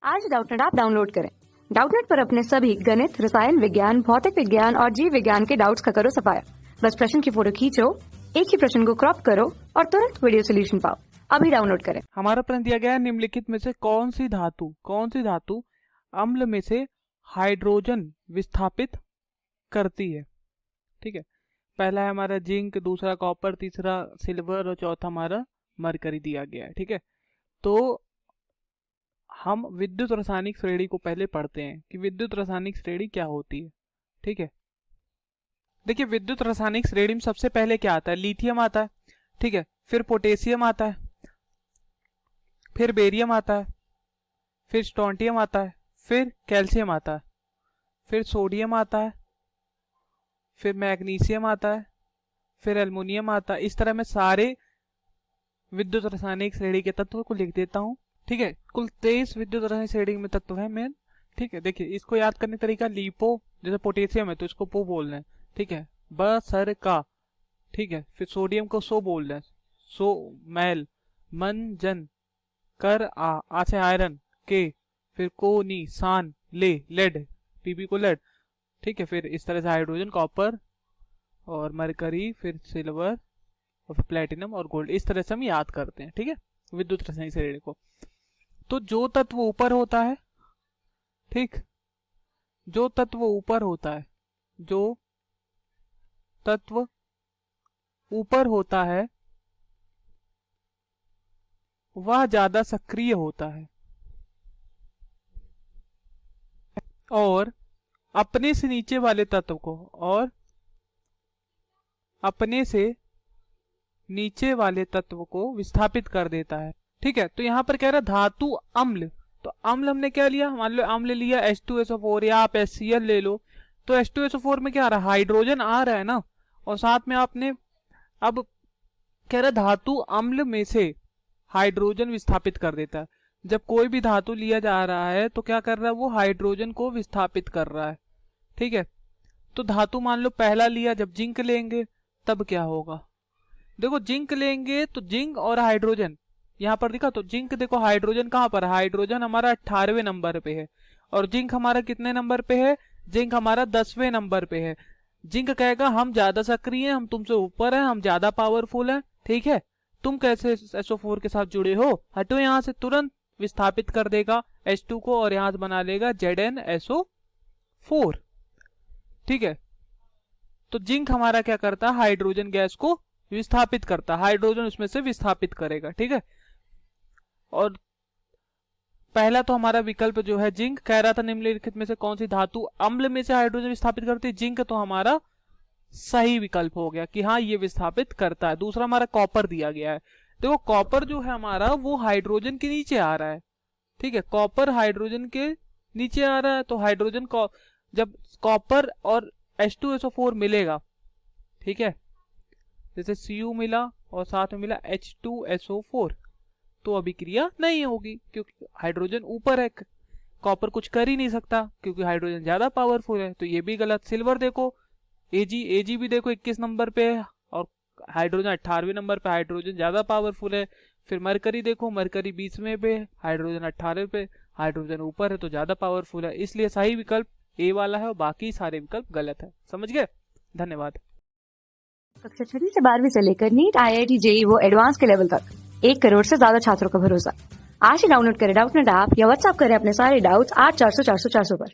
आज Doubtnut app download करें। Doubtnut पर अपने सभी गणित, रसायन विज्ञान, भौतिक विज्ञान और जीव विज्ञान के डाउट्स का करो सफाया। बस प्रश्न की फोटो खींचो, एक ही प्रश्न को क्रॉप करो और तुरंत वीडियो सोल्यूशन पाओ। अभी डाउनलोड करें। हमारा प्रश्न दिया गया है, निम्नलिखित में से कौन सी धातु अम्ल में से हाइड्रोजन विस्थापित करती है। ठीक है, पहला है हमारा जिंक, दूसरा कॉपर, तीसरा सिल्वर और चौथा हमारा मरकरी दिया गया है। ठीक है, तो हम विद्युत रासायनिक श्रेणी को पहले पढ़ते हैं कि विद्युत रासायनिक श्रेणी क्या होती है। ठीक है, देखिए विद्युत रासायनिक श्रेणी में सबसे पहले क्या आता है, लिथियम आता है। ठीक है, फिर पोटेशियम आता है, फिर बेरियम आता है, फिर स्ट्रोंटियम आता है, फिर कैल्शियम आता है, फिर सोडियम आता है, फिर मैग्नीशियम आता है, फिर एल्युमिनियम आता है। इस तरह मैं सारे विद्युत रासायनिक श्रेणी के तत्व को लिख देता हूं। ठीक है, कुल 23 विद्युत रासायनिक श्रेणी में तत्व है मेन। ठीक है, देखिए इसको याद करने का तरीका, लिपो जैसे पोटेशियम है तो इसको पो बोल रहे हैं। ठीक है, ब सर का। ठीक है, फिर सोडियम को सो बोल रहे हैं, सो मैल, मन जन, कर आ से आयरन के, फिर को नी सान ले लेड, पीबी को लेड। ठीक है, फिर इस तरह से हाइड्रोजन, कॉपर और मरकरी, फिर सिल्वर और फिर प्लेटिनम और गोल्ड। इस तरह से हम याद करते हैं। ठीक है, विद्युत रासायनिक श्रेणी को। तो जो तत्व ऊपर होता है, ठीक, जो तत्व ऊपर होता है, जो तत्व ऊपर होता है वह ज्यादा सक्रिय होता है और अपने से नीचे वाले तत्व को, और अपने से नीचे वाले तत्व को विस्थापित कर देता है। ठीक है, तो यहां पर कह रहा है धातु अम्ल। तो अम्ल हमने क्या लिया, मान लो अम्ल लिया H2SO4 या आप HCl ले लो। तो H2SO4 में क्या आ रहा है, हाइड्रोजन आ रहा है ना, और साथ में आपने अब कह रहा है धातु अम्ल में से हाइड्रोजन विस्थापित कर देता है। जब कोई भी धातु लिया जा रहा है तो क्या कर रहा है, वो हाइड्रोजन को विस्थापित कर रहा है। ठीक है, तो धातु मान लो पहला लिया, जब जिंक लेंगे तब क्या होगा, देखो जिंक लेंगे तो जिंक और हाइड्रोजन यहां पर दिखा, तो जिंक देखो हाइड्रोजन कहां पर है, हाइड्रोजन हमारा 18वें नंबर पे है और जिंक हमारा कितने नंबर पे है, जिंक हमारा 10वें नंबर पे है। जिंक कहेगा हम ज्यादा सक्रिय हैं, हम तुमसे ऊपर हैं, हम ज्यादा पावरफुल हैं। ठीक है, तुम कैसे SO4 के साथ जुड़े हो, हटो यहां से, तुरंत विस्थापित कर देगा H2 को और यहां से बना लेगा ZnSO4। ठीक है, तो जिंक हमारा क्या करता है, हाइड्रोजन गैस को विस्थापित करता है, हाइड्रोजन उसमें से विस्थापित करेगा। ठीक है, और पहला तो हमारा विकल्प जो है जिंक, कह रहा था निम्नलिखित में से कौन सी धातु अम्ल में से हाइड्रोजन विस्थापित करती है, जिंक, तो हमारा सही विकल्प हो गया कि हाँ ये विस्थापित करता है। दूसरा हमारा कॉपर दिया गया है। देखो कॉपर जो है हमारा वो हाइड्रोजन के नीचे आ रहा है। ठीक है, कॉपर हाइड्रोजन के नीचे आ रहा है, तो हाइड्रोजन को जब कॉपर और H2SO4 मिलेगा, ठीक है, जैसे Cu मिला और साथ में मिला H2SO4, तो अभिक्रिया नहीं होगी क्योंकि हाइड्रोजन ऊपर है, कॉपर कुछ कर ही नहीं सकता क्योंकि हाइड्रोजन ज्यादा पावरफुल है। तो ये भी गलत। सिल्वर देखो, Ag भी देखो 21 नंबर पे है और हाइड्रोजन 18वें नंबर पे, हाइड्रोजन ज्यादा पावरफुल है। फिर मरकरी देखो, मरकरी 20वें पे, हाइड्रोजन 18वें पे, हाइड्रोजन ऊपर है तो ज्यादा पावरफुल है। इसलिए सही विकल्प ए वाला है और बाकी सारे विकल्प गलत है। समझ गए, धन्यवाद। कक्षा 6 से 12वीं से लेकर नीट, IIT, JEE वो एडवांस के लेवल तक 1 करोड़ से ज्यादा छात्रों का भरोसा। आज ही डाउनलोड करें डाउटनेट ऐप या व्हाट्सएप करें अपने सारे डाउट्स 8400 400 400 पर।